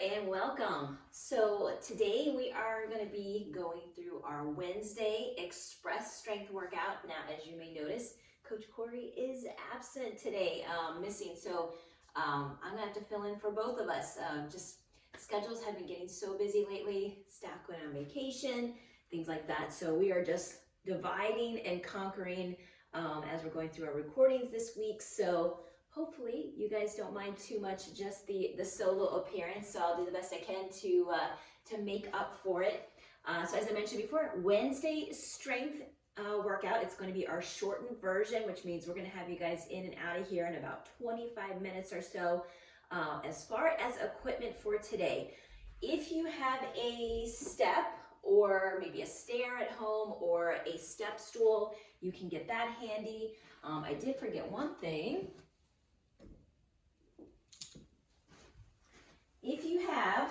and welcome. So today we are going to be going through our Wednesday Express Strength Workout. Now, as you may notice, Coach Corey is absent today, missing. So I'm going to have to fill in for both of us. Just schedules have been getting so busy lately, staff going on vacation, things like that. So we are just dividing and conquering as we're going through our recordings this week. So hopefully you guys don't mind too much just the solo appearance, so I'll do the best I can to make up for it. So as I mentioned before, Wednesday strength workout, it's going to be our shortened version, which means we're going to have you guys in and out of here in about 25 minutes or so. As far as equipment for today, if you have a step or maybe a stair at home or a step stool, you can get that handy. I did forget one thing. If you have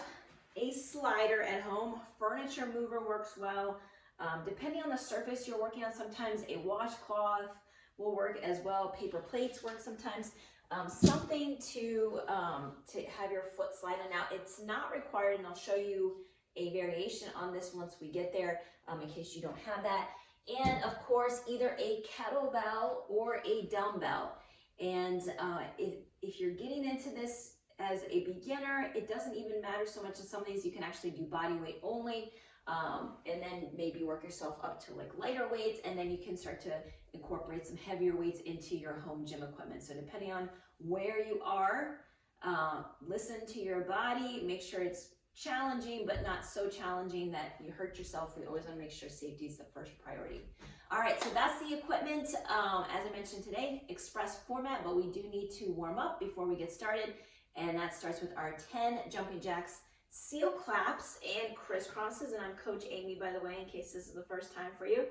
a slider at home, furniture mover works well. Depending on the surface you're working on, sometimes a washcloth will work as well. Paper plates work sometimes. Something to have your foot slide on. Now, it's not required, and I'll show you a variation on this once we get there, in case you don't have that. And of course, either a kettlebell or a dumbbell. And if you're getting into this as a beginner, it doesn't even matter so much. In some of these, you can actually do body weight only, and then maybe work yourself up to like lighter weights, and then you can start to incorporate some heavier weights into your home gym equipment. So depending on where you are, listen to your body, make sure it's challenging, but not so challenging that you hurt yourself. We always want to make sure safety is the first priority. All right, so that's the equipment. As I mentioned today, express format, but we do need to warm up before we get started. And that starts with our 10 jumping jacks, seal claps, and crisscrosses. And I'm Coach Amy, by the way, in case this is the first time for you.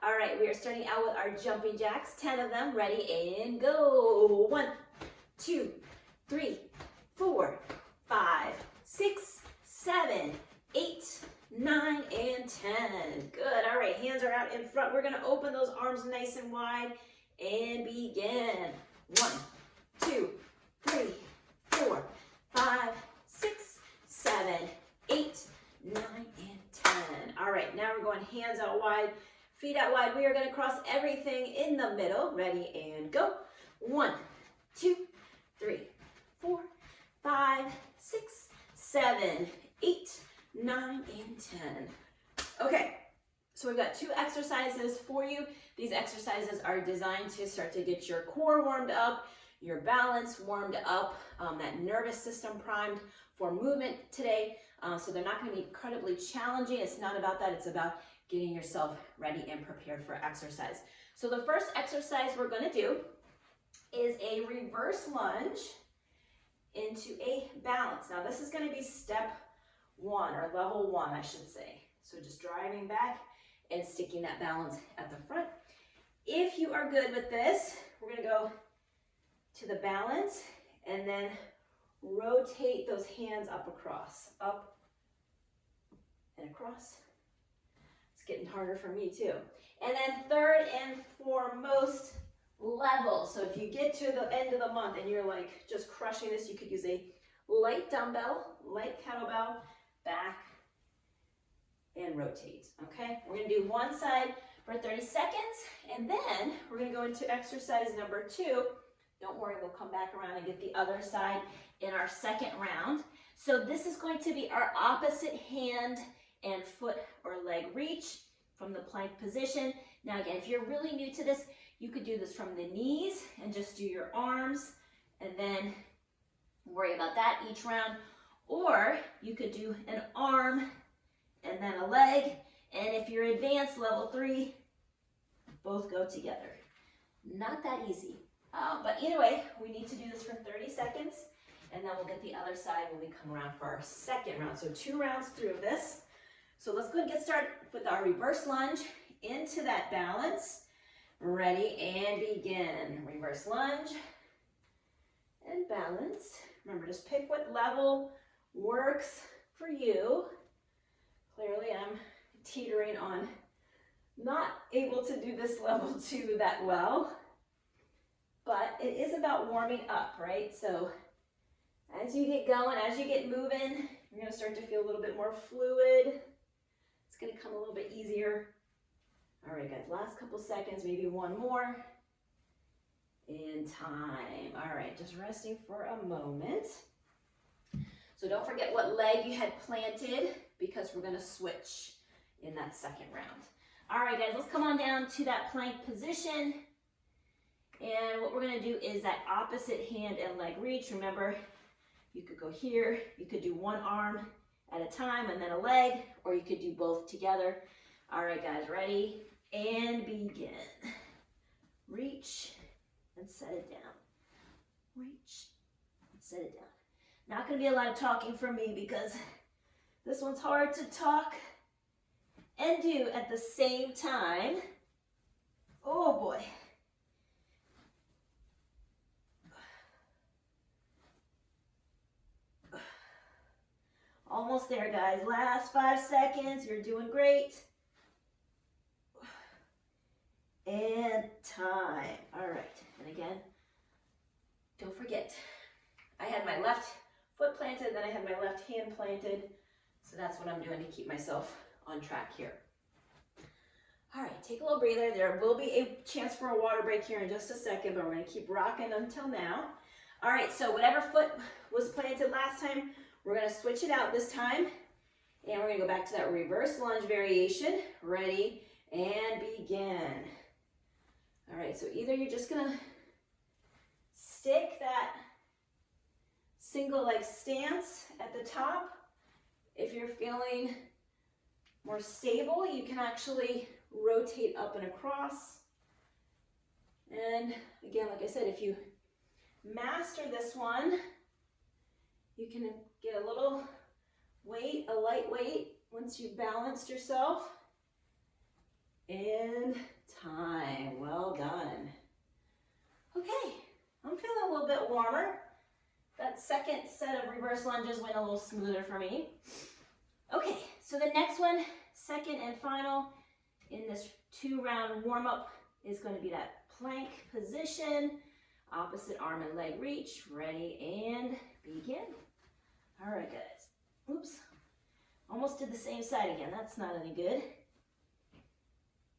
All right, we are starting out with our jumping jacks, 10 of them, ready and go. 1, 2, 3, 4, 5, 6, 7, 8, 9, and 10. Good. All right, hands are out in front. We're going to open those arms nice and wide and begin. 1, 2, 3, 4, 5, 6, 7, 8, 9, and 10. All right, now we're going hands out wide, feet out wide. We are going to cross everything in the middle. Ready and go. 1, 2, 3, 4, 5, 6, 7, 8, 9, and 10. Okay, so we've got 2 exercises for you. These exercises are designed to start to get your core warmed up, your balance warmed up, that nervous system primed for movement today. So they're not going to be incredibly challenging. It's not about that. It's about getting yourself ready and prepared for exercise. So the first exercise we're going to do is a reverse lunge into a balance. Now this is going to be step 1 or level 1, I should say. So just driving back and sticking that balance at the front. If you are good with this, we're going to go to the balance and then rotate those hands up across, up and across. It's getting harder for me too. And then third and foremost, level. So if you get to the end of the month and you're like just crushing this, you could use a light dumbbell, light kettlebell, back and rotate. Okay, we're going to do one side for 30 seconds and then we're going to go into exercise number 2. Don't worry, we'll come back around and get the other side in our second round. So this is going to be our opposite hand and foot or leg reach from the plank position. Now again, if you're really new to this, you could do this from the knees and just do your arms and then worry about that each round. Or you could do an arm and then a leg. And if you're advanced, level 3, both go together. Not that easy. But either way, we need to do this for 30 seconds, and then we'll get the other side when we come around for our second round. So 2 rounds through this. So let's go and get started with our reverse lunge into that balance. Ready and begin. Reverse lunge and balance. Remember, just pick what level works for you. Clearly, I'm teetering on not able to do this level 2 that well. But it is about warming up, right? So as you get going, as you get moving, you're gonna start to feel a little bit more fluid. It's gonna come a little bit easier. All right, guys, last couple seconds, maybe one more. And time. All right, just resting for a moment. So don't forget what leg you had planted because we're gonna switch in that second round. All right, guys, let's come on down to that plank position. And what we're gonna do is that opposite hand and leg reach. Remember, you could go here, you could do one arm at a time and then a leg, or you could do both together. All right, guys, ready? And begin. Reach and set it down. Reach and set it down. Not gonna be a lot of talking from me because this one's hard to talk and do at the same time. Oh boy. Almost there, guys. Last 5 seconds. You're doing great. And time. All right. And again, don't forget, I had my left foot planted, then I had my left hand planted. So that's what I'm doing to keep myself on track here. All right, take a little breather. There will be a chance for a water break here in just a second, but we're gonna keep rocking until now. All right, so whatever foot was planted last time, we're gonna switch it out this time. And we're gonna go back to that reverse lunge variation. Ready, and begin. All right, so either you're just gonna stick that single leg stance at the top. If you're feeling more stable, you can actually rotate up and across. And again, like I said, if you master this one, you can get a little weight, a light weight, once you've balanced yourself. And time, well done. Okay, I'm feeling a little bit warmer. That second set of reverse lunges went a little smoother for me. Okay, so the next one, second and final in this 2-round warm-up, is going to be that plank position, opposite arm and leg reach. Ready, and begin. All right, guys. Oops, almost did the same side again. That's not any good.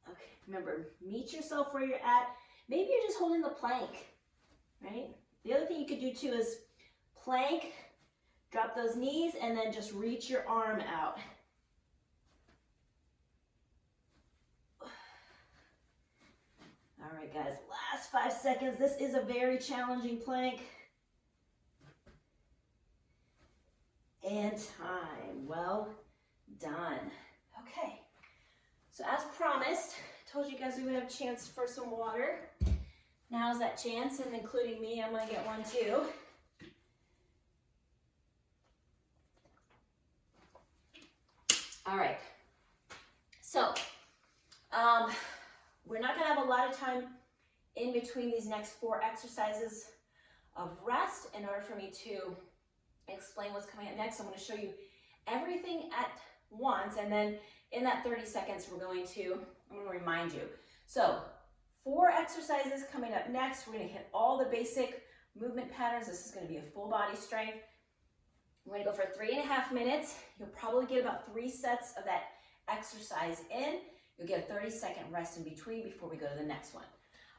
Okay, remember, meet yourself where you're at. Maybe you're just holding the plank, right? The other thing you could do too is plank, drop those knees, and then just reach your arm out. All right, guys, last 5 seconds. This is a very challenging plank. And time, well done. Okay, so as promised, I told you guys we would have a chance for some water. Now's that chance, and including me, I'm gonna get one too. All right, so we're not gonna have a lot of time in between these next 4 exercises of rest in order for me to explain what's coming up next. I'm gonna show you everything at once, and then in that 30 seconds, I'm gonna remind you. So 4 exercises coming up next. We're gonna hit all the basic movement patterns. This is gonna be a full body strength. We're gonna go for 3.5 minutes. You'll probably get about 3 sets of that exercise in. You'll get a 30-second rest in between before we go to the next one.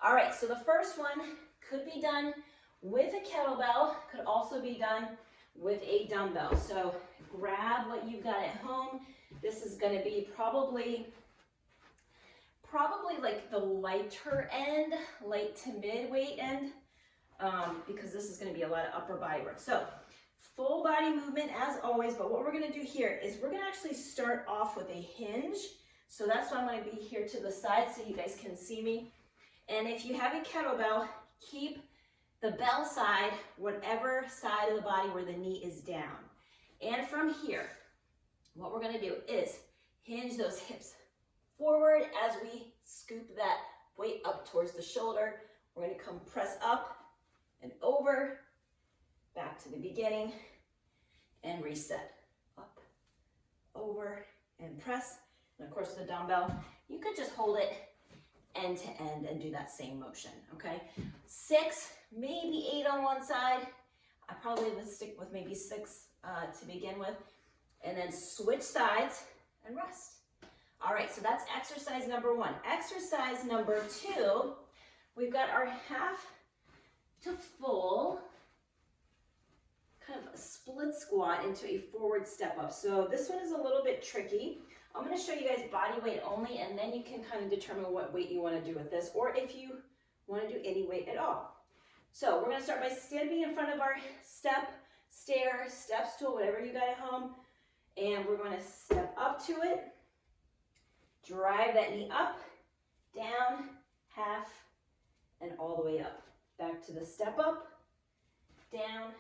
All right, so the first one could be done with a kettlebell, could also be done with a dumbbell. So grab what you've got at home. This is gonna be probably like the lighter end, light to mid weight end, because this is gonna be a lot of upper body work. So full body movement as always, but what we're gonna do here is we're gonna actually start off with a hinge. So that's why I'm gonna be here to the side so you guys can see me. And if you have a kettlebell, keep the bell side, whatever side of the body where the knee is down. And from here, what we're gonna do is hinge those hips forward as we scoop that weight up towards the shoulder. We're gonna come press up and over, back to the beginning, and reset. Up, over, and press. And of course the dumbbell, you could just hold it end to end and do that same motion, okay? 6, maybe 8 on one side. I probably would stick with maybe 6 to begin with. and then switch sides and rest. All right, so that's exercise number 1. Exercise number 2, we've got our half to full kind of a split squat into a forward step up. So this one is a little bit tricky. I'm going to show you guys body weight only, and then you can kind of determine what weight you want to do with this, or if you want to do any weight at all. So we're going to start by standing in front of our step, stair, step stool, whatever you got at home, and we're going to step up to it, drive that knee up, down, half, and all the way up. Back to the step up, down,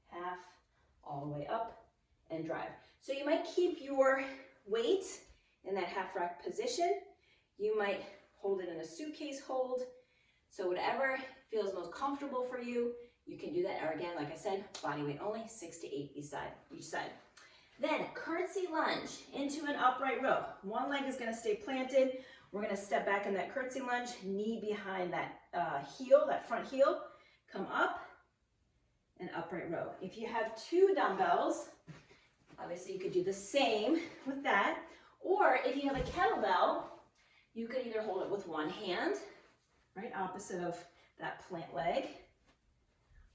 half, all the way up, and drive. So you might keep your weight in that half rack position. You might hold it in a suitcase hold. So whatever feels most comfortable for you, you can do that. Or again, like I said, body weight only, 6 to 8 each side. Then curtsy lunge into an upright row. One leg is going to stay planted. We're going to step back in that curtsy lunge, knee behind that heel, that front heel. Come up and upright row. If you have 2 dumbbells, obviously you could do the same with that. Or if you have a kettlebell, you could either hold it with one hand, right, opposite of that plant leg.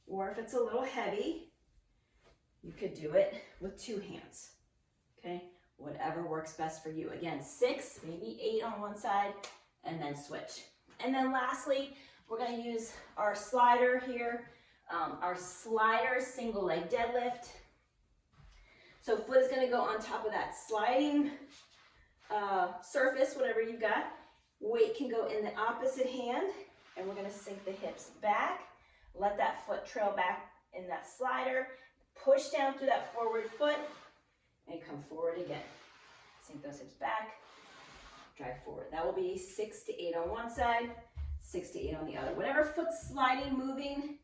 Or if it's a little heavy, you could do it with 2 hands, okay? Whatever works best for you. Again, 6, maybe 8 on one side, and then switch. And then lastly, we're gonna use our slider here, our slider single leg deadlift. So foot is gonna go on top of that sliding surface, whatever you've got. Weight can go in the opposite hand, and we're gonna sink the hips back, let that foot trail back in that slider, push down through that forward foot, and come forward again. Sink those hips back, drive forward. That will be 6 to 8 on one side, 6 to 8 on the other. Whatever foot's sliding, moving,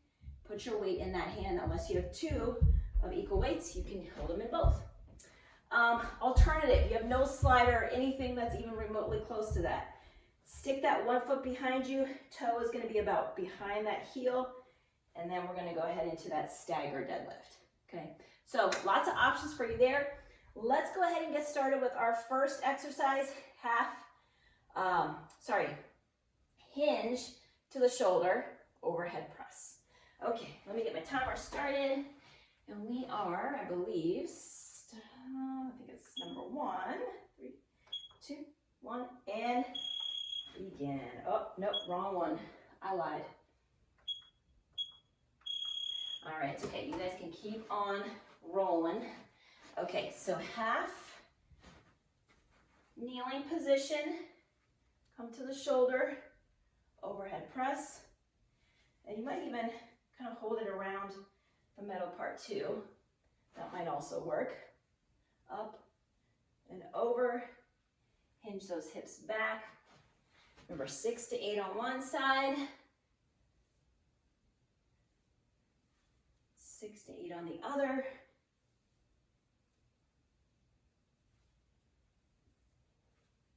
put your weight in that hand. Unless you have 2 of equal weights, you can hold them in both. Alternative, you have no slider or anything that's even remotely close to that. Stick that one foot behind you, toe is gonna be about behind that heel, and then we're gonna go ahead into that stagger deadlift, okay? So lots of options for you there. Let's go ahead and get started with our first exercise, hinge to the shoulder, overhead press. Okay, let me get my timer started. And we are, I believe, I think it's number 1. 3, 2, 1, and begin. Oh, nope, wrong one. I lied. All right, it's okay. You guys can keep on rolling. Okay, so half kneeling position. Come to the shoulder, overhead press. And you might even kind of hold it around the metal part too. That might also work. Up and over. Hinge those hips back. Remember, 6 to 8 on one side. 6 to 8 on the other.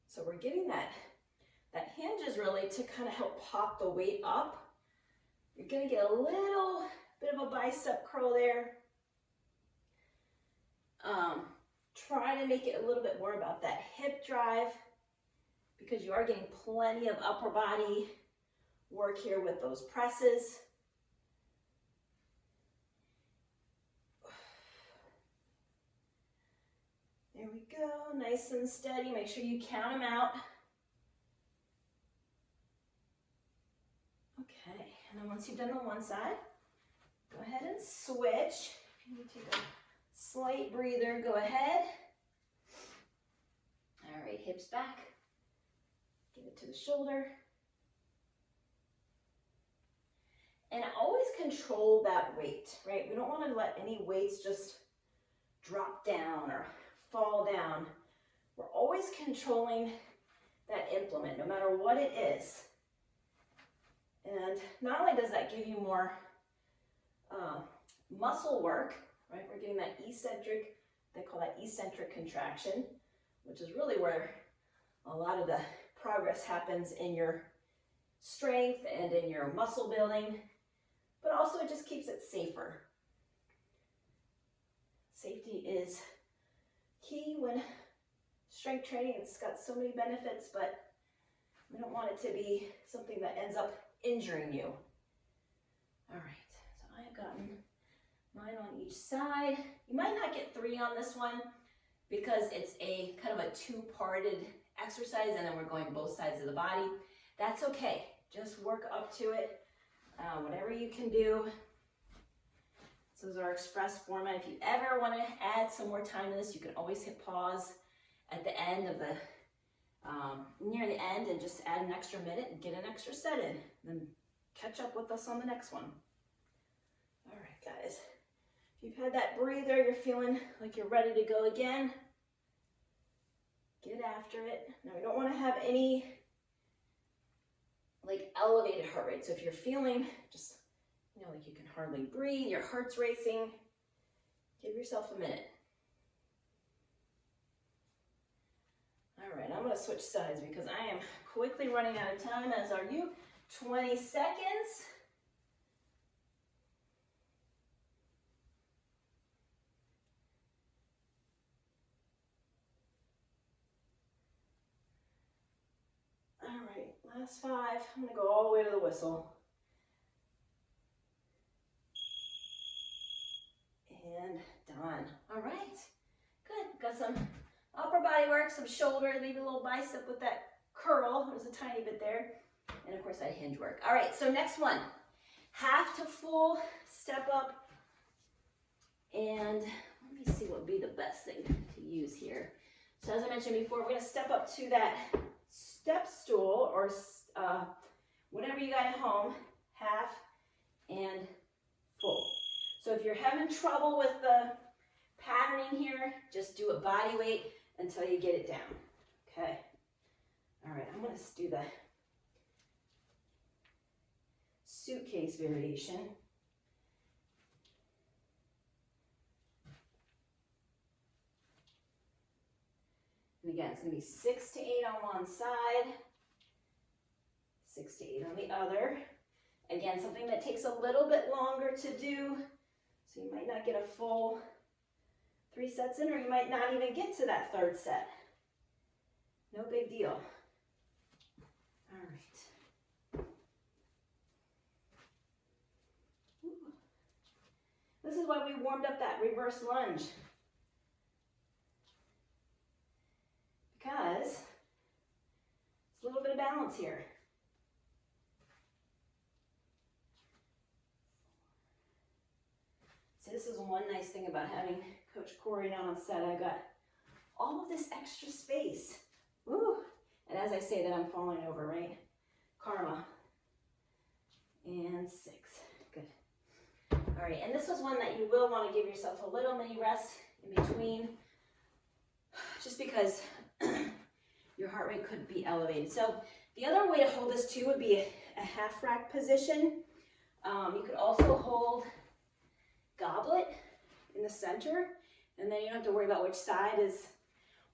So we're getting that hinge is really to kind of help pop the weight up. You're gonna get a little bit of a bicep curl there. Try to make it a little bit more about that hip drive, because you are getting plenty of upper body work here with those presses. There we go, nice and steady. Make sure you count them out. Okay, and then once you've done the one side, go ahead and switch. If you need to take a slight breather, go ahead. All right, hips back. Give it to the shoulder. And always control that weight, right? We don't want to let any weights just drop down or fall down. We're always controlling that implement, no matter what it is. And not only does that give you more muscle work, right? We're getting that eccentric, they call that eccentric contraction, which is really where a lot of the progress happens in your strength and in your muscle building, but also it just keeps it safer. Safety is key when strength training. It's got so many benefits, but we don't want it to be something that ends up injuring you. All right, so I have gotten mine on each side. You might not get 3 on this one because it's a kind of a 2-parted exercise, and then we're going both sides of the body. That's okay. Just work up to it, whatever you can do. So those are our express format. If you ever want to add some more time to this, you can always hit pause at the end of the, near the end, and just add an extra minute and get an extra set in. Then catch up with us on the next one. All right, guys. If you've had that breather, you're feeling like you're ready to go again, get after it. Now, we don't want to have any like elevated heart rate. So if you're feeling just, you know, like you can hardly breathe, your heart's racing, give yourself a minute. All right, I'm going to switch sides because I am quickly running out of time, as are you. 20 seconds. All right, last 5. I'm going to go all the way to the whistle. And done. All right, good. Got some upper body work, some shoulder, maybe a little bicep with that curl. There's a tiny bit there. And of course that hinge work. All right, so next one, half to full step up. And let me see what would be the best thing to use here. So as I mentioned before, we're gonna step up to that step stool or whatever you got at home, half and full. So if you're having trouble with the patterning here, just do a body weight until you get it down, okay? All right, I'm gonna do the suitcase variation. And again, it's gonna be 6 to 8 on one side, 6 to 8 on the other. Again, something that takes a little bit longer to do, so you might not get a full 3 sets in, or you might not even get to that 3rd set. No big deal. All right. Ooh. This is why we warmed up that reverse lunge. Because it's a little bit of balance here. So this is one nice thing about having Coach Corey now on set. I got all of this extra space. Woo! And as I say that, I'm falling over, right? Karma. And 6. Good. All right, and this was one that you will want to give yourself a little mini rest in between, just because your heart rate could be elevated. So the other way to hold this too would be a half rack position. You could also hold goblet in the center, and then you don't have to worry about which side is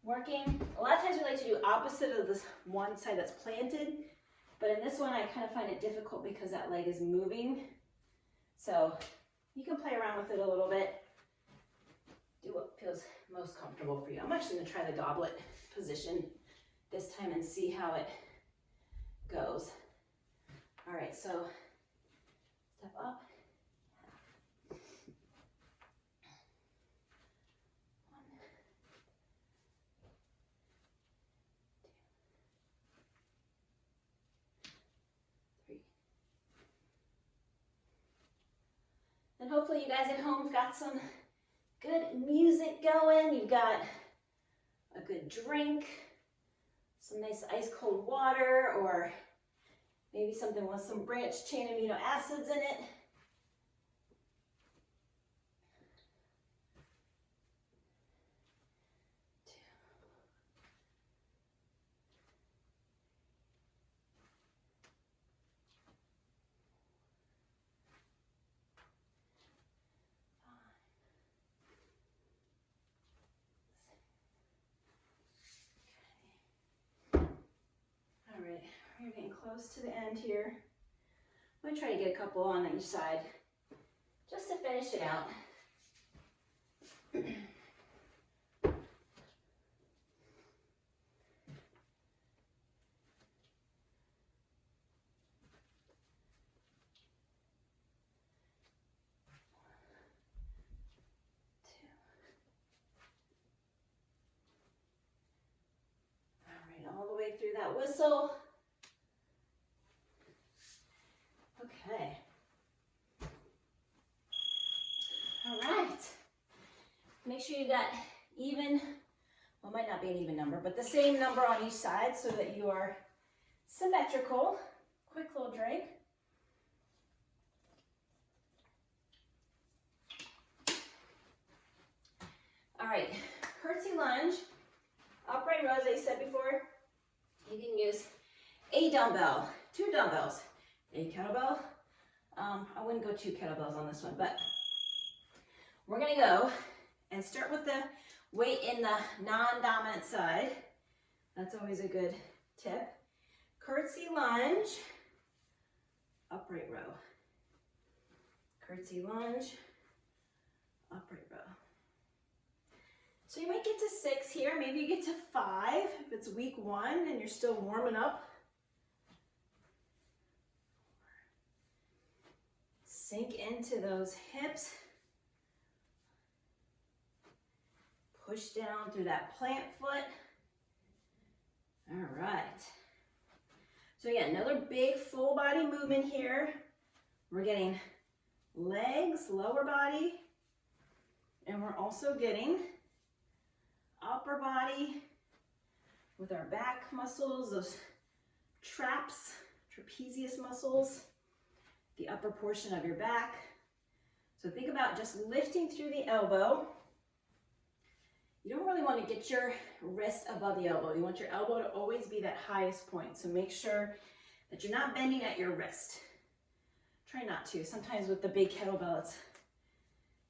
working. A lot of times we like to do opposite of this one side that's planted, but in this one I kind of find it difficult because that leg is moving. So you can play around with it a little bit. Do what feels most comfortable for you. I'm actually going to try the goblet position this time and see how it goes. All right, so step up. 1, 2, 3. And hopefully you guys at home have got some good music going. You've got a good drink, some nice ice cold water, or maybe something with some branched chain amino acids in it. We're getting close to the end here. I'm going to try to get a couple on each side just to finish it out. that whistle. Okay. All right. Make sure you got even, well, it might not be an even number, but the same number on each side so that you are symmetrical. Quick little drink. All right, curtsy lunge, upright row, as I said before. You can use a dumbbell, 2 dumbbells, a kettlebell. I wouldn't go 2 kettlebells on this one, but we're gonna go and start with the weight in the non-dominant side. That's always a good tip. Curtsy lunge, upright row. Curtsy lunge, upright row. So you might get to 6 here, maybe you get to 5 if it's week 1 and you're still warming up. Sink into those hips. Push down through that plant foot. All right. So again, another big full body movement here. We're getting legs, lower body, and we're also getting upper body with our back muscles, those traps, trapezius muscles, the upper portion of your back. So think about just lifting through the elbow. You don't really want to get your wrist above the elbow. You want your elbow to always be that highest point. So make sure that you're not bending at your wrist. Try not to. Sometimes with the big kettlebell, it's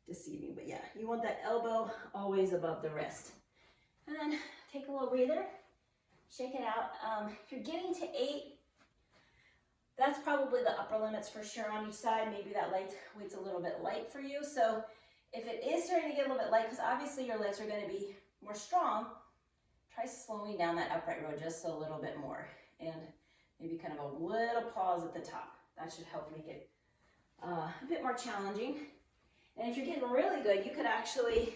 deceiving. But yeah, you want that elbow always above the wrist. And then take a little breather. Shake it out. If you're getting to 8, that's probably the upper limits for sure on each side. Maybe that weight's a little bit light for you. So if it is starting to get a little bit light, because obviously your legs are going to be more strong, try slowing down that upright row just a little bit more. And maybe kind of a little pause at the top. That should help make it a bit more challenging. And if you're getting really good, you could actually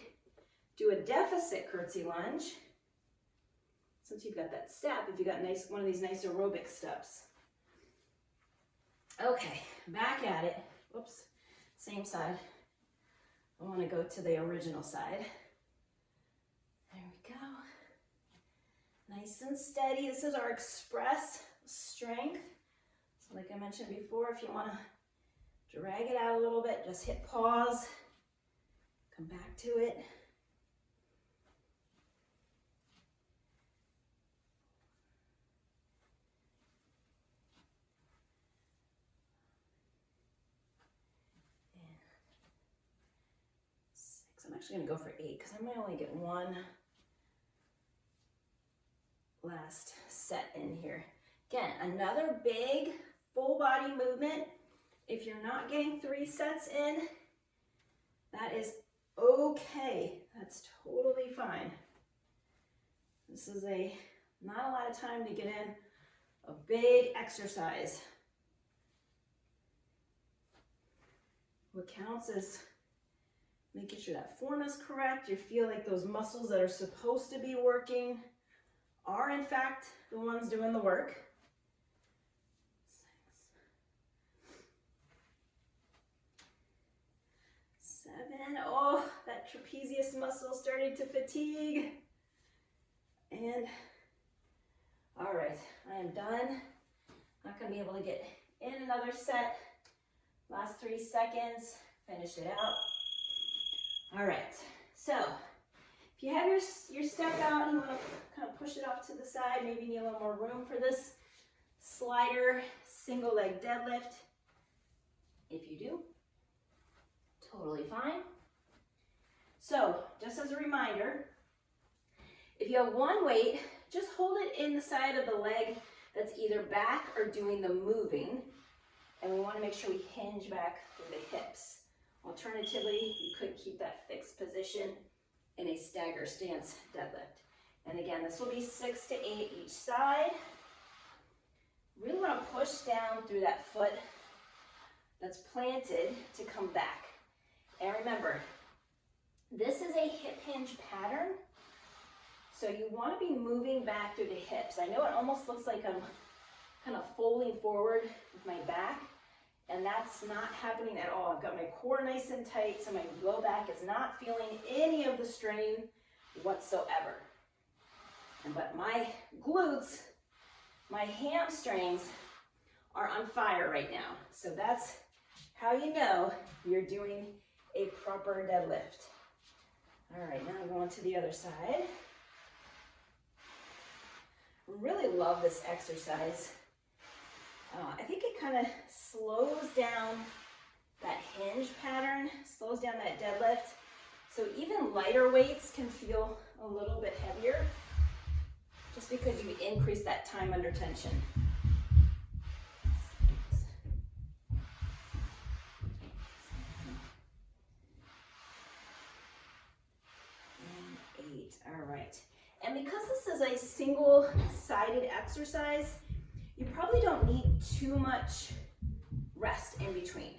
do a deficit curtsy lunge. Since you've got that step, if you got one of these nice aerobic steps. Okay, back at it. Whoops, same side. I want to go to the original side. There we go. Nice and steady. This is our express strength. So like I mentioned before, if you want to drag it out a little bit, just hit pause. Come back to it. I'm actually going to go for 8 because I might only get one last set in here. Again, another big full body movement. If you're not getting 3 sets in, that is okay. That's totally fine. This is not a lot of time to get in a big exercise. What counts is making sure that form is correct. You feel like those muscles that are supposed to be working are in fact the ones doing the work. 6, 7, oh, that trapezius muscle starting to fatigue. And, all right, I am done. Not gonna be able to get in another set. Last 3 seconds, finish it out. All right, so if you have your step out and you want to kind of push it off to the side, maybe you need a little more room for this slider single leg deadlift. If you do, totally fine. So just as a reminder, if you have one weight, just hold it in the side of the leg that's either back or doing the moving. And we want to make sure we hinge back through the hips. Alternatively, you could keep that fixed position in a stagger stance deadlift. And again, this will be 6 to 8 each side. Really want to push down through that foot that's planted to come back. And remember, this is a hip hinge pattern. So you want to be moving back through the hips. I know it almost looks like I'm kind of folding forward with my back, and that's not happening at all. I've got my core nice and tight, so my low back is not feeling any of the strain whatsoever. But my glutes, my hamstrings are on fire right now. So that's how you know you're doing a proper deadlift. All right, now I'm going to the other side. Really love this exercise. I think it kind of slows down that hinge pattern, slows down that deadlift. So even lighter weights can feel a little bit heavier just because you increase that time under tension. And 8, all right. And because this is a single-sided exercise, you probably don't need too much rest in between.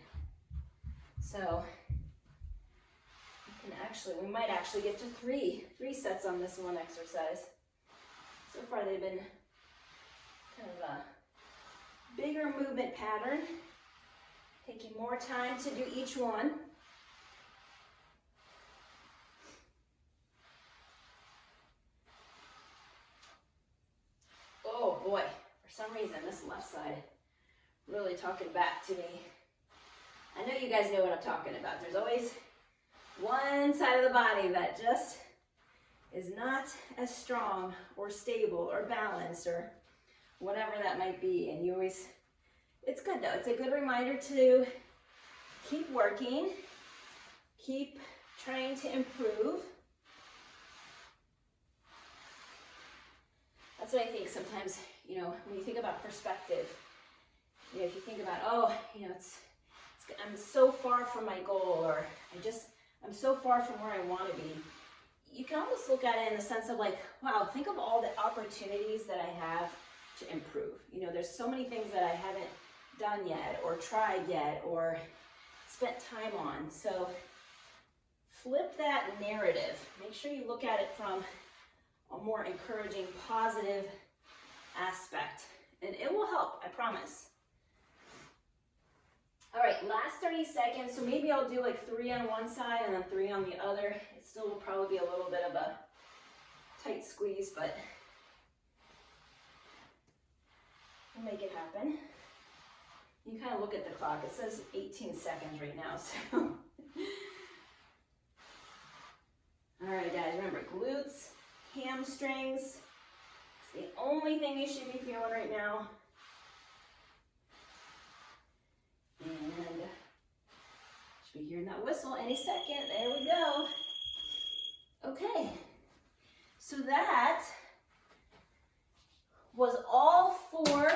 So we might actually get to three sets on this one exercise. So far they've been kind of a bigger movement pattern, taking more time to do each one. Oh boy, for some reason this left side really talking back to me. I know you guys know what I'm talking about. There's always one side of the body that just is not as strong or stable or balanced or whatever that might be. And you always, it's good though. It's a good reminder to keep working, keep trying to improve. That's what I think sometimes, you know, when you think about perspective, you know, if you think about, oh, you know, I'm so far from my goal, or I'm so far from where I want to be. You can almost look at it in the sense of like, wow, think of all the opportunities that I have to improve. You know, there's so many things that I haven't done yet, or tried yet, or spent time on. So flip that narrative. Make sure you look at it from a more encouraging, positive aspect, and it will help, I promise. All right, last 30 seconds. So maybe I'll do like 3 on one side and then 3 on the other. It still will probably be a little bit of a tight squeeze, but we'll make it happen. You kind of look at the clock. It says 18 seconds right now, so. All right, guys, remember glutes, hamstrings. It's the only thing you should be feeling right now. And should be hearing that whistle any second. There we go. Okay, so that was all 4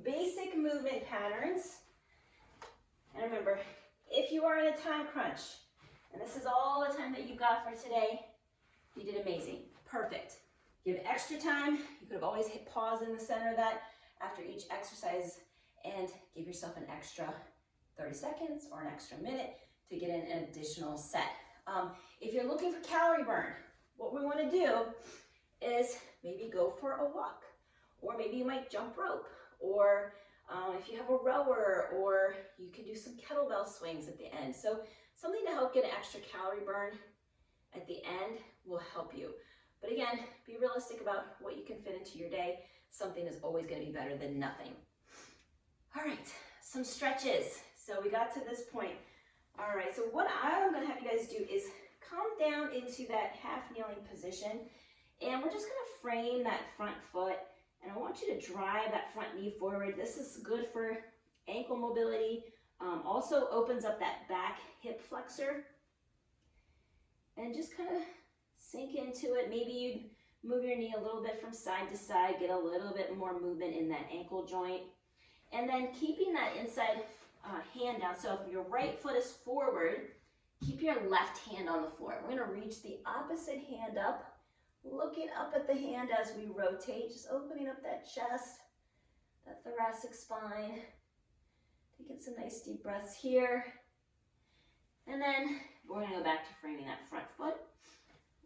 basic movement patterns. And remember, if you are in a time crunch, and this is all the time that you got for today, you did amazing. Perfect. You have extra time. You could have always hit pause in the center of that after each exercise and give yourself an extra 30 seconds or an extra minute to get in an additional set. If you're looking for calorie burn, what we want to do is maybe go for a walk, or maybe you might jump rope, or if you have a rower, or you can do some kettlebell swings at the end. So something to help get an extra calorie burn at the end will help you. But again, be realistic about what you can fit into your day. Something is always going to be better than nothing. All right, some stretches. So we got to this point. All right, so what I'm going to have you guys do is come down into that half kneeling position, and we're just going to frame that front foot, and I want you to drive that front knee forward. This is good for ankle mobility. Also opens up that back hip flexor, and just kind of sink into it. Maybe you'd move your knee a little bit from side to side, get a little bit more movement in that ankle joint, and then keeping that inside hand down. So if your right foot is forward, keep your left hand on the floor. We're going to reach the opposite hand up, looking up at the hand as we rotate, just opening up that chest, that thoracic spine. Taking some nice deep breaths here. And then we're going to go back to framing that front foot.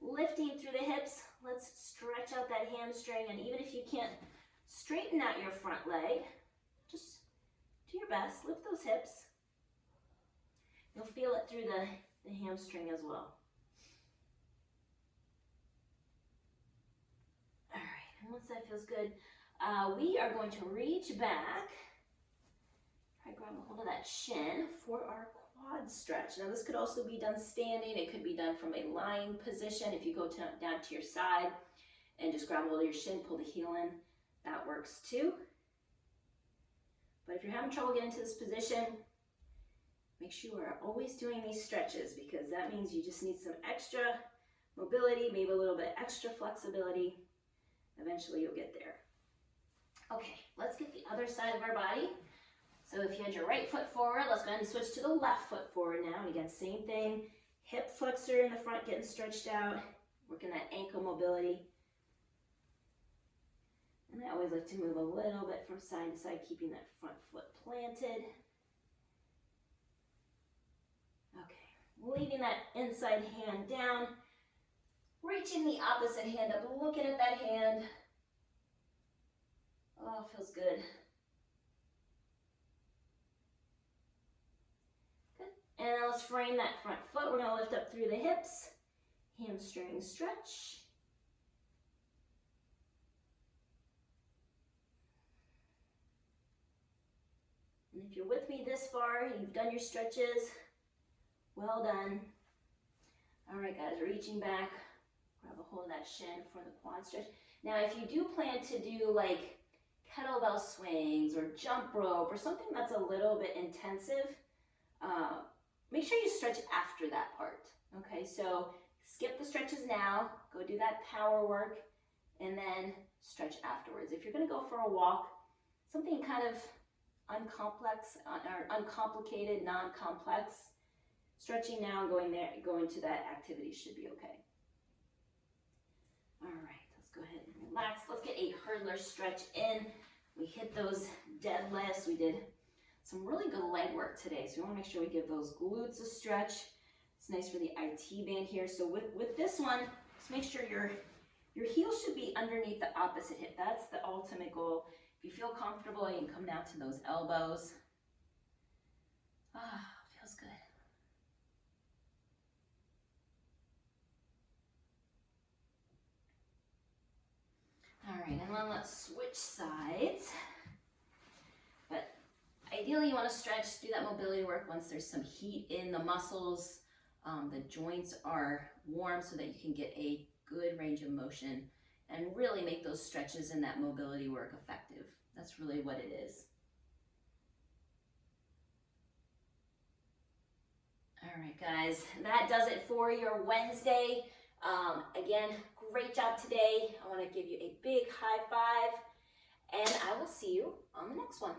Lifting through the hips. Let's stretch hamstring. And even if you can't straighten out your front leg, just do your best. Lift those hips. You'll feel it through the hamstring as well. All right, and once that feels good, we are going to reach back. Try to grab a hold of that shin for our quad stretch. Now this could also be done standing. It could be done from a lying position. If you go down to your side and just grab a hold of your shin, pull the heel in, that works too. But if you're having trouble getting into this position, make sure you are always doing these stretches, because that means you just need some extra mobility, maybe a little bit extra flexibility. Eventually you'll get there. Okay, let's get the other side of our body. So if you had your right foot forward, let's go ahead and switch to the left foot forward now. And again, same thing, hip flexor in the front getting stretched out, working that ankle mobility. And I always like to move a little bit from side to side, keeping that front foot planted. Okay, leaving that inside hand down, reaching the opposite hand up, looking at that hand. Oh, feels good. Good. And now let's frame that front foot. We're going to lift up through the hips, hamstring stretch. And if you're with me this far, you've done your stretches, well done. All right, guys, reaching back, grab a hold of that shin for the quad stretch. Now, if you do plan to do like kettlebell swings or jump rope or something that's a little bit intensive, make sure you stretch after that part. Okay, so skip the stretches now, go do that power work, and then stretch afterwards. If you're going to go for a walk, something kind of uncomplicated, non-complex, stretching now and going to that activity should be okay. All right, let's go ahead and relax. Let's get a hurdler stretch in. We hit those deadlifts. We did some really good leg work today, so we want to make sure we give those glutes a stretch. It's nice for the IT band here. So with this one, just make sure your heel should be underneath the opposite hip. That's the ultimate goal. If you feel comfortable, you can come down to those elbows. Ah, feels good. All right, and then let's switch sides. But ideally you want to stretch, do that mobility work once there's some heat in the muscles, the joints are warm, so that you can get a good range of motion and really make those stretches and that mobility work effective. That's really what it is. All right, guys, that does it for your Wednesday. Again, great job today. I want to give you a big high five, and I will see you on the next one.